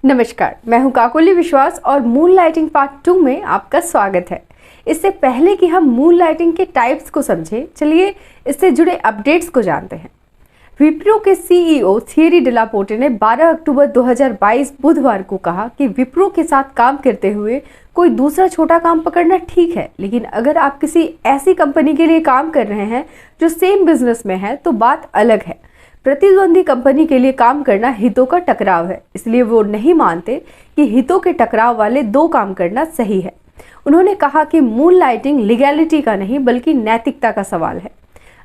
नमस्कार, मैं हूं काकोली विश्वास और मून लाइटिंग पार्ट 2 में आपका स्वागत है। इससे पहले कि हम मून लाइटिंग के टाइप्स को समझें, चलिए इससे जुड़े अपडेट्स को जानते हैं। विप्रो के सीईओ थियरी डेलापोर्टे ने 12 अक्टूबर 2022 बुधवार को कहा कि विप्रो के साथ काम करते हुए कोई दूसरा छोटा काम पकड़ना ठीक है, लेकिन अगर आप किसी ऐसी कंपनी के लिए काम कर रहे हैं जो सेम बिजनेस में है तो बात अलग है। प्रतिद्वंदी कंपनी के लिए काम करना हितों का टकराव है, इसलिए वो नहीं मानते कि हितों के टकराव वाले दो काम करना सही है। उन्होंने कहा कि मून लाइटिंग लीगैलिटी का नहीं बल्कि नैतिकता का सवाल है।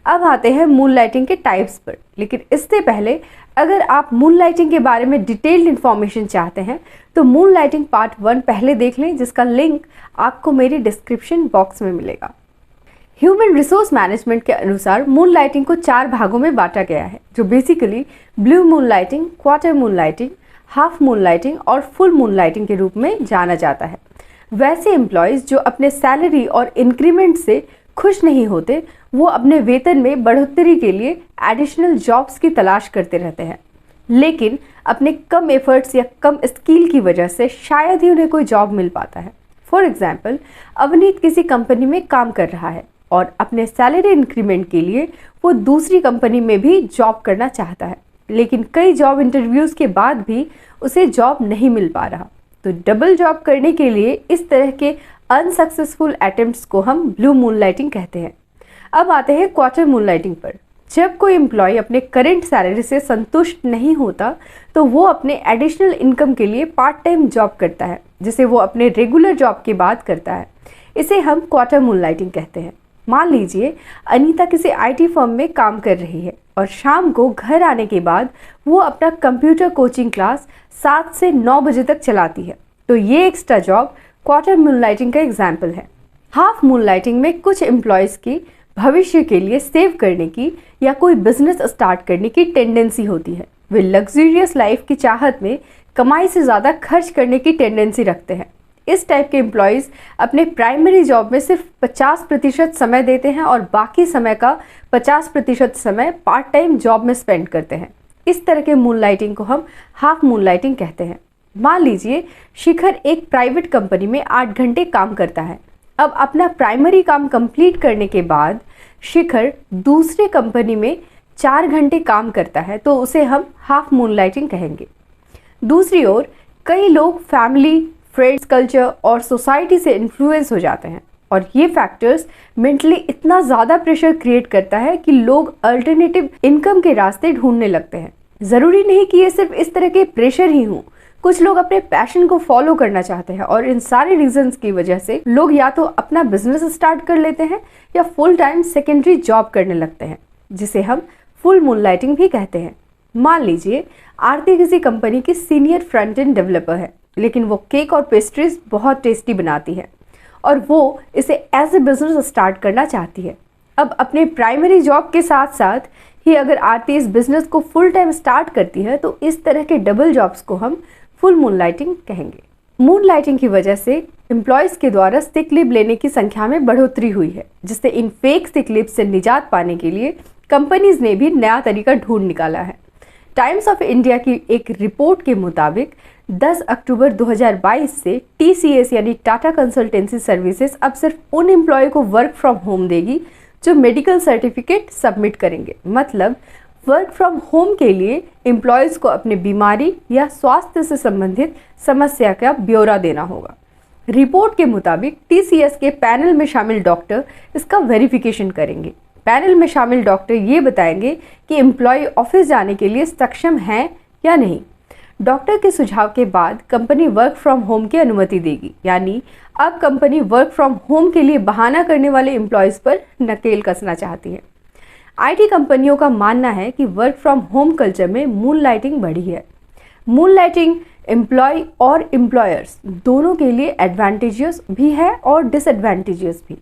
अब आते हैं मून लाइटिंग के टाइप्स पर, लेकिन इससे पहले अगर आप मून लाइटिंग के बारे में डिटेल्ड इन्फॉर्मेशन चाहते हैं तो मून लाइटिंग पार्ट 1 पहले देख लें, जिसका लिंक आपको मेरी डिस्क्रिप्शन बॉक्स में मिलेगा। ह्यूमन रिसोर्स मैनेजमेंट के अनुसार मून लाइटिंग को 4 भागों में बांटा गया है, जो basically blue moon lighting, quarter moon lighting, half moon lighting और फुल मून लाइटिंग के रूप में जाना जाता है। वैसे एम्प्लॉयज़ जो अपने सैलरी और इंक्रीमेंट से खुश नहीं होते, वो अपने वेतन में बढ़ोतरी के लिए एडिशनल जॉब्स की तलाश करते रहते हैं, लेकिन अपने कम एफर्ट्स या कम स्किल की वजह से शायद ही उन्हें कोई जॉब मिल पाता है। फॉर एग्जाम्पल, अवनीत किसी कंपनी में काम कर रहा है और अपने सैलरी इंक्रीमेंट के लिए वो दूसरी कंपनी में भी जॉब करना चाहता है, लेकिन कई जॉब इंटरव्यूज़ के बाद भी उसे जॉब नहीं मिल पा रहा। तो डबल जॉब करने के लिए इस तरह के अनसक्सेसफुल अटेम्प्ट्स को हम ब्लू मून लाइटिंग कहते हैं। अब आते हैं क्वार्टर मून लाइटिंग पर। जब कोई एम्प्लॉय अपने करंट सैलरी से संतुष्ट नहीं होता तो वो अपने एडिशनल इनकम के लिए पार्ट टाइम जॉब करता है, जिसे वो अपने रेगुलर जॉब के बाद करता है। इसे हम क्वार्टर मून लाइटिंग कहते हैं। मान लीजिए अनीता किसी आईटी फर्म में काम कर रही है और शाम को घर आने के बाद वो अपना कंप्यूटर कोचिंग क्लास 7 से 9 बजे तक चलाती है। तो ये extra job quarter moon lighting का एग्जाम्पल है। हाफ मून लाइटिंग में कुछ एम्प्लॉयज़ की भविष्य के लिए सेव करने की या कोई बिजनेस स्टार्ट करने की टेंडेंसी होती है। वे लग्जूरियस लाइफ की चाहत में कमाई से ज़्यादा खर्च करने की टेंडेंसी रखते हैं। इस टाइप के एम्प्लॉयज़ अपने प्राइमरी जॉब में सिर्फ 50% समय देते हैं और बाकी समय का 50% समय पार्ट टाइम जॉब में स्पेंड करते हैं। इस तरह के मून लाइटिंग को हम हाफ मून लाइटिंग कहते हैं। मान लीजिए शिखर एक प्राइवेट कंपनी में 8 घंटे काम करता है। अब अपना प्राइमरी काम कंप्लीट करने के बाद शिखर दूसरे कंपनी में 4 घंटे काम करता है, तो उसे हम हाफ मून लाइटिंग कहेंगे। दूसरी ओर कई लोग फैमिली, फ्रेंड्स, कल्चर और सोसाइटी से इन्फ्लुएंस हो जाते हैं और ये फैक्टर्स मेंटली इतना ज़्यादा प्रेशर क्रिएट करता है कि लोग अल्टरनेटिव इनकम के रास्ते ढूंढने लगते हैं। ज़रूरी नहीं कि ये सिर्फ इस तरह के प्रेशर ही हों। कुछ लोग अपने पैशन को फॉलो करना चाहते हैं और इन सारे रीजंस की वजह से लोग या तो अपना बिजनेस स्टार्ट कर लेते हैं या फुल टाइम सेकेंडरी जॉब करने लगते हैं, जिसे हम फुल मून लाइटिंग भी कहते हैं। मान लीजिए आरती किसी कंपनी की सीनियर फ्रंट एंड डेवलपर है, लेकिन वो केक और पेस्ट्रीज बहुत टेस्टी बनाती है और वो इसे एज ए बिजनेस स्टार्ट करना चाहती है। अब अपने प्राइमरी जॉब के साथ साथ ही अगर आरती इस बिजनेस को फुल टाइम स्टार्ट करती है तो इस तरह के डबल जॉब्स को हम फुल मून लाइटिंग कहेंगे। मून लाइटिंग की वजह से एम्प्लॉयज़ के द्वारा सिक लीव लेने की संख्या में बढ़ोतरी हुई है, जिससे इन फेक सिक लीव से निजात पाने के लिए कंपनीज ने भी नया तरीका ढूंढ निकाला है। टाइम्स ऑफ इंडिया की एक रिपोर्ट के मुताबिक 10 अक्टूबर 2022 से TCS यानी टाटा कंसल्टेंसी सर्विसेज अब सिर्फ उन एम्प्लॉय को वर्क फ्रॉम होम देगी जो मेडिकल सर्टिफिकेट सबमिट करेंगे। मतलब वर्क फ्रॉम होम के लिए एम्प्लॉयज़ को अपने बीमारी या स्वास्थ्य से संबंधित समस्या का ब्यौरा देना होगा। रिपोर्ट के मुताबिक TCS के पैनल में शामिल डॉक्टर इसका वेरिफिकेशन करेंगे। पैनल में शामिल डॉक्टर ये बताएंगे कि एम्प्लॉय ऑफिस जाने के लिए सक्षम है या नहीं। डॉक्टर के सुझाव के बाद कंपनी वर्क फ्रॉम होम की अनुमति देगी, यानी अब कंपनी वर्क फ्रॉम होम के लिए बहाना करने वाले एम्प्लॉयज़ पर नकेल कसना चाहती है। IT कंपनियों का मानना है कि वर्क फ्रॉम होम कल्चर में मून लाइटिंग बढ़ी है। मून लाइटिंग एम्प्लॉय और एम्प्लॉयर्स दोनों के लिए एडवांटेजियस भी है और डिसएडवांटेजियस भी।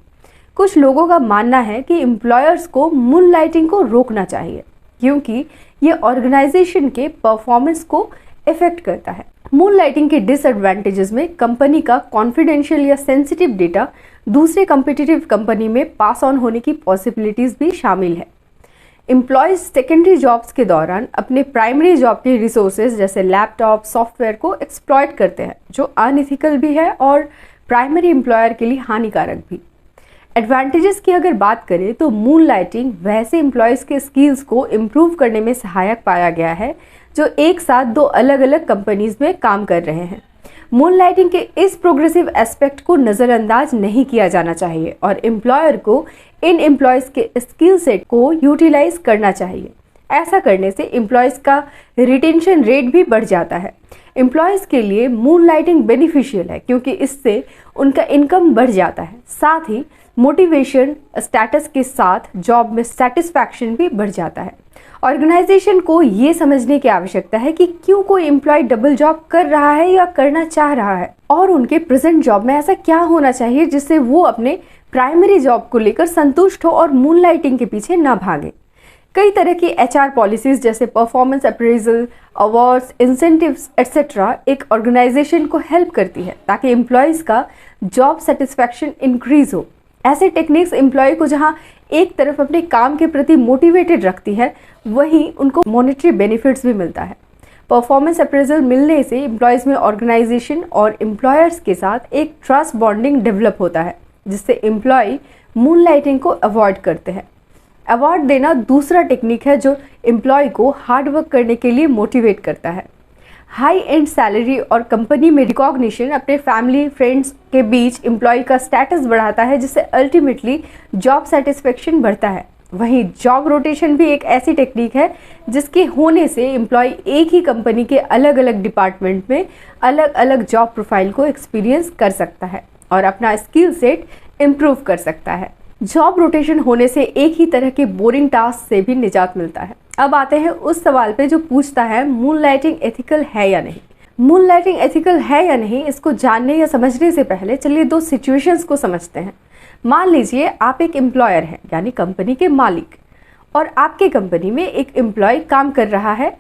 कुछ लोगों का मानना है कि एम्प्लॉयर्स को मून लाइटिंग को रोकना चाहिए, क्योंकि ये ऑर्गेनाइजेशन के परफॉर्मेंस को इफेक्ट करता है। मून लाइटिंग के डिसएडवांटेजेस में कंपनी का कॉन्फिडेंशियल या सेंसिटिव डेटा दूसरे कॉम्पिटिटिव कंपनी में पास ऑन होने की पॉसिबिलिटीज भी शामिल है। एम्प्लॉयज सेकेंडरी जॉब्स के दौरान अपने प्राइमरी जॉब के रिसोर्सेज जैसे लैपटॉप, सॉफ्टवेयर को एक्सप्लॉयट करते हैं, जो अनइथिकल भी है और प्राइमरी एम्प्लॉयर के लिए हानिकारक भी। एडवांटेजेस की अगर बात करें तो मूनलाइटिंग वैसे एम्प्लॉयज़ के स्किल्स को इम्प्रूव करने में सहायक पाया गया है जो एक साथ दो अलग अलग कंपनीज में काम कर रहे हैं। मूनलाइटिंग के इस प्रोग्रेसिव एस्पेक्ट को नज़रअंदाज नहीं किया जाना चाहिए और एम्प्लॉयर को इन एम्प्लॉयज़ के स्किल सेट को यूटिलाइज करना चाहिए। ऐसा करने से एम्प्लॉयज़ का रिटेंशन रेट भी बढ़ जाता है। एम्प्लॉयज़ के लिए मूनलाइटिंग बेनिफिशियल है क्योंकि इससे उनका इनकम बढ़ जाता है, साथ ही मोटिवेशन स्टेटस के साथ जॉब में सेटिस्फैक्शन भी बढ़ जाता है। ऑर्गेनाइजेशन को ये समझने की आवश्यकता है कि क्यों कोई एम्प्लॉय डबल जॉब कर रहा है या करना चाह रहा है और उनके प्रेजेंट जॉब में ऐसा क्या होना चाहिए जिससे वो अपने प्राइमरी जॉब को लेकर संतुष्ट हो और मूनलाइटिंग के पीछे ना भागे। कई तरह की HR पॉलिसीज जैसे performance appraisal, awards, incentives etcetera एक ऑर्गेनाइजेशन को हेल्प करती है ताकि एम्प्लॉयज़ का जॉब सेटिस्फैक्शन इंक्रीज हो। ऐसे टेक्निक्स एम्प्लॉय को जहां एक तरफ अपने काम के प्रति मोटिवेटेड रखती है, वहीं उनको मॉनेटरी बेनिफिट्स भी मिलता है। परफॉर्मेंस अप्रेजल मिलने से एम्प्लॉयज़ में ऑर्गेनाइजेशन और एम्प्लॉयर्स के साथ एक ट्रस्ट बॉन्डिंग डेवलप होता है, जिससे एम्प्लॉय मूनलाइटिंग को अवॉइड करते हैं। अवार्ड देना दूसरा टेक्निक है जो एम्प्लॉय को हार्ड वर्क करने के लिए मोटिवेट करता है। हाई एंड सैलरी और कंपनी में रिकॉग्निशन अपने फैमिली फ्रेंड्स के बीच एम्प्लॉय का स्टेटस बढ़ाता है, जिससे अल्टीमेटली जॉब सेटिस्फेक्शन बढ़ता है। वहीं जॉब रोटेशन भी एक ऐसी टेक्निक है जिसके होने से एम्प्लॉय एक ही कंपनी के अलग अलग डिपार्टमेंट में अलग अलग जॉब प्रोफाइल को एक्सपीरियंस कर सकता है और अपना स्किल सेट इम्प्रूव कर सकता है। जॉब रोटेशन होने से एक ही तरह के बोरिंग टास्क से भी निजात मिलता है। अब आते हैं उस सवाल पे जो पूछता है मूनलाइटिंग एथिकल है या नहीं। मूनलाइटिंग एथिकल है या नहीं, इसको जानने या समझने से पहले चलिए दो सिचुएशंस को समझते हैं। मान लीजिए आप एक एम्प्लॉयर हैं, यानी कंपनी के मालिक, और आपके कंपनी में एक एम्प्लॉय काम कर रहा है।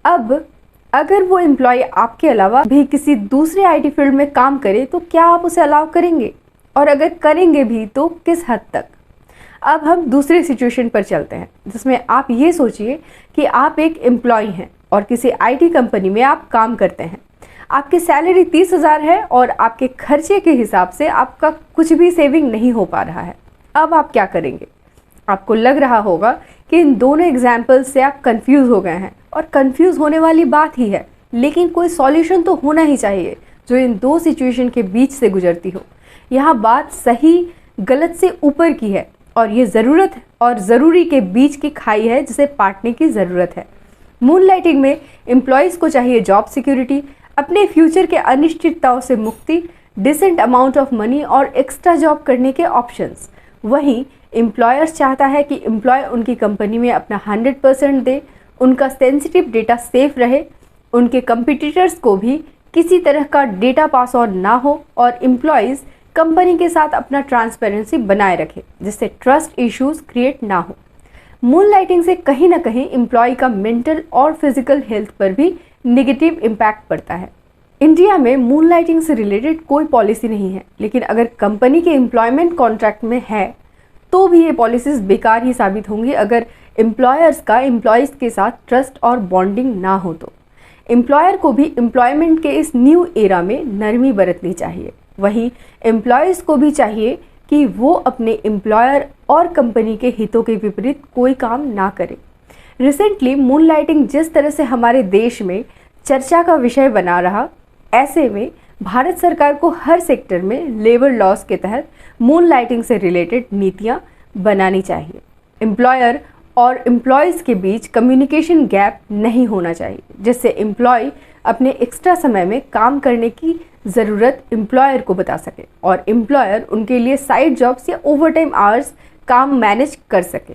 अब अगर वो एम्प्लॉय आपके अलावा भी किसी दूसरे IT फील्ड में काम करे तो क्या आप उसे अलाउ करेंगे, और अगर करेंगे भी तो किस हद तक। अब हम दूसरी सिचुएशन पर चलते हैं जिसमें आप ये सोचिए कि आप एक एम्प्लॉय हैं और किसी IT कंपनी में आप काम करते हैं। आपकी सैलरी 30,000 है और आपके खर्चे के हिसाब से आपका कुछ भी सेविंग नहीं हो पा रहा है। अब आप क्या करेंगे? आपको लग रहा होगा कि इन दोनों एग्जाम्पल से आप कंफ्यूज हो गए हैं, और कंफ्यूज होने वाली बात ही है, लेकिन कोई सॉल्यूशन तो होना ही चाहिए जो इन दो सिचुएशन के बीच से गुजरती हो। यहाँ बात सही गलत से ऊपर की है और ये ज़रूरत और ज़रूरी के बीच की खाई है जिसे पाटने की ज़रूरत है। मूनलाइटिंग में एम्प्लॉयज़ को चाहिए जॉब सिक्योरिटी, अपने फ्यूचर के अनिश्चितताओं से मुक्ति, डिसेंट अमाउंट ऑफ मनी और एक्स्ट्रा जॉब करने के ऑप्शंस। वहीं एम्प्लॉयर्स चाहता है कि एम्प्लॉय उनकी कंपनी में अपना 100% दे, उनका सेंसिटिव डेटा सेफ रहे, उनके कंपटीटर्स को भी किसी तरह का डेटा पास ऑन ना हो, और एम्प्लॉयज़ कंपनी के साथ अपना ट्रांसपेरेंसी बनाए रखे जिससे ट्रस्ट इश्यूज क्रिएट ना हो। मूनलाइटिंग से कहीं ना कहीं एम्प्लॉय का मेंटल और फिजिकल हेल्थ पर भी नेगेटिव इम्पैक्ट पड़ता है। इंडिया में मूनलाइटिंग से रिलेटेड कोई पॉलिसी नहीं है, लेकिन अगर कंपनी के एम्प्लॉयमेंट कॉन्ट्रैक्ट में है तो भी ये पॉलिसीज बेकार ही साबित होंगी अगर एम्प्लॉयर्स का एम्प्लॉयज़ के साथ ट्रस्ट और बॉन्डिंग ना हो तो। एम्प्लॉयर को भी एम्प्लॉयमेंट के इस न्यू एरा में नरमी बरतनी चाहिए। वहीं एम्प्लॉयज़ को भी चाहिए कि वो अपने एम्प्लॉयर और कंपनी के हितों के विपरीत कोई काम ना करें। रिसेंटली मूनलाइटिंग जिस तरह से हमारे देश में चर्चा का विषय बना रहा, ऐसे में भारत सरकार को हर सेक्टर में लेबर लॉज के तहत मूनलाइटिंग से रिलेटेड नीतियां बनानी चाहिए। एम्प्लॉयर और एम्प्लॉयज़ के बीच कम्युनिकेशन गैप नहीं होना चाहिए, जिससे एम्प्लॉय अपने एक्स्ट्रा समय में काम करने की ज़रूरत एम्प्लॉयर को बता सके और एम्प्लॉयर उनके लिए साइड जॉब्स या ओवरटाइम आवर्स काम मैनेज कर सके।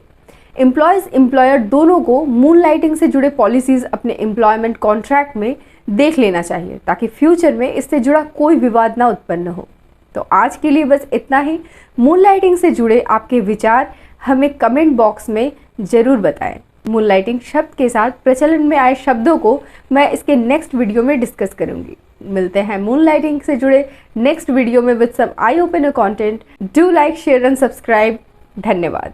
एम्प्लॉयज़ एम्प्लॉयर दोनों को मूनलाइटिंग से जुड़े पॉलिसीज़ अपने एम्प्लॉयमेंट कॉन्ट्रैक्ट में देख लेना चाहिए ताकि फ्यूचर में इससे जुड़ा कोई विवाद ना उत्पन्न हो। तो आज के लिए बस इतना ही। मूनलाइटिंग से जुड़े आपके विचार हमें कमेंट बॉक्स में ज़रूर बताएं। मूनलाइटिंग शब्द के साथ प्रचलन में आए शब्दों को मैं इसके नेक्स्ट वीडियो में डिस्कस करूंगी। मिलते हैं मूनलाइटिंग से जुड़े नेक्स्ट वीडियो में with some eye opener content. Do like, share and subscribe. धन्यवाद।